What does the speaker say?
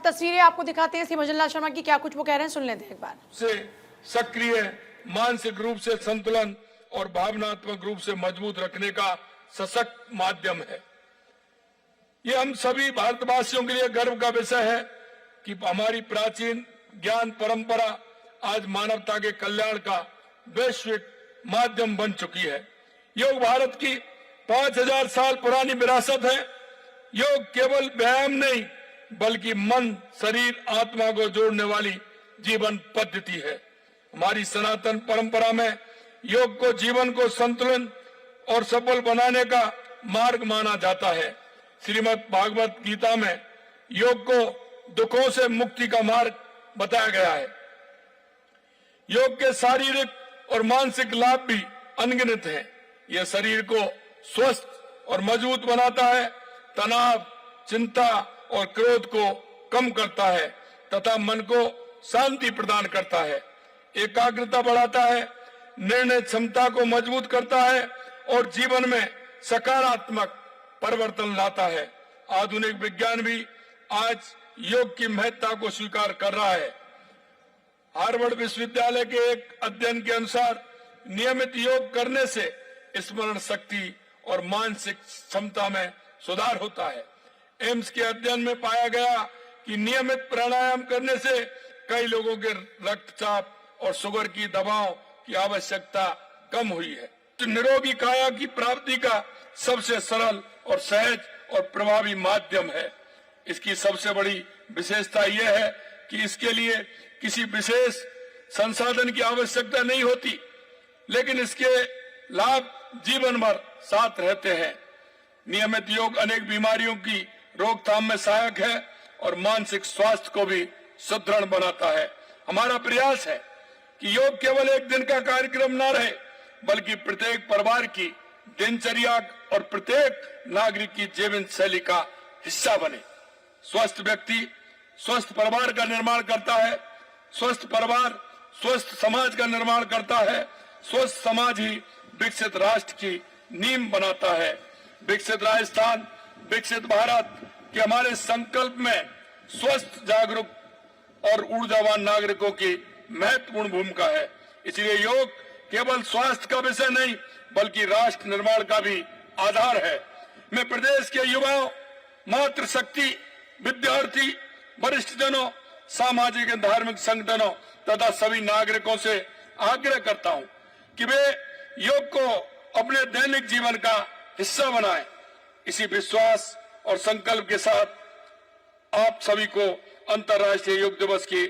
तस्वीरें आपको दिखाते हैं भजन लाल शर्मा की, क्या कुछ वो कह रहे हैं सुन लेते हैं एक बार। से सक्रिय, मानसिक रूप से संतुलन और भावनात्मक रूप से मजबूत रखने का सशक्त माध्यम है। ये हम सभी भारतवासियों के लिए गर्व का विषय है कि हमारी प्राचीन ज्ञान परंपरा आज मानवता के कल्याण का वैश्विक माध्यम बन चुकी है। योग भारत की 5000 साल पुरानी विरासत है। योग केवल व्यायाम नहीं बल्कि मन, शरीर, आत्मा को जोड़ने वाली जीवन पद्धति है। हमारी सनातन परंपरा में योग को जीवन को संतुलन और सफल बनाने का मार्ग माना जाता है। श्रीमद् भागवत गीता में योग को दुखों से मुक्ति का मार्ग बताया गया है। योग के शारीरिक और मानसिक लाभ भी अनगिनत हैं। यह शरीर को स्वस्थ और मजबूत बनाता है, तनाव, चिंता और क्रोध को कम करता है तथा मन को शांति प्रदान करता है, एकाग्रता बढ़ाता है, निर्णय क्षमता को मजबूत करता है और जीवन में सकारात्मक परिवर्तन लाता है। आधुनिक विज्ञान भी आज योग की महत्ता को स्वीकार कर रहा है। हार्वर्ड विश्वविद्यालय के एक अध्ययन के अनुसार नियमित योग करने से स्मरण शक्ति और मानसिक क्षमता में सुधार होता है। एम्स के अध्ययन में पाया गया कि नियमित प्राणायाम करने से कई लोगों के रक्तचाप और शुगर की दवाओं की आवश्यकता कम हुई है। तो निरोगी काया की प्राप्ति का सबसे सरल और सहज और प्रभावी माध्यम है। इसकी सबसे बड़ी विशेषता यह है कि इसके लिए किसी विशेष संसाधन की आवश्यकता नहीं होती, लेकिन इसके लाभ जीवन भर साथ रहते हैं। नियमित योग अनेक बीमारियों की रोकथाम में सहायक है और मानसिक स्वास्थ्य को भी सुदृढ़ बनाता है। हमारा प्रयास है कि योग केवल एक दिन का कार्यक्रम न रहे बल्कि प्रत्येक परिवार की दिनचर्या और प्रत्येक नागरिक की जीवन शैली का हिस्सा बने। स्वस्थ व्यक्ति स्वस्थ परिवार का निर्माण करता है, स्वस्थ परिवार स्वस्थ समाज का निर्माण करता है, स्वस्थ समाज ही विकसित राष्ट्र की नींव बनाता है। विकसित राजस्थान, विकसित भारत के हमारे संकल्प में स्वस्थ, जागरूक और ऊर्जावान नागरिकों की महत्वपूर्ण भूमिका है। इसलिए योग केवल स्वास्थ्य का विषय नहीं बल्कि राष्ट्र निर्माण का भी आधार है। मैं प्रदेश के युवाओं, मातृशक्ति, विद्यार्थी, वरिष्ठ जनों, सामाजिक एवं धार्मिक संगठनों तथा सभी नागरिकों से आग्रह करता हूं कि वे योग को अपने दैनिक जीवन का हिस्सा बनाएं। इसी विश्वास और संकल्प के साथ आप सभी को अंतर्राष्ट्रीय योग दिवस की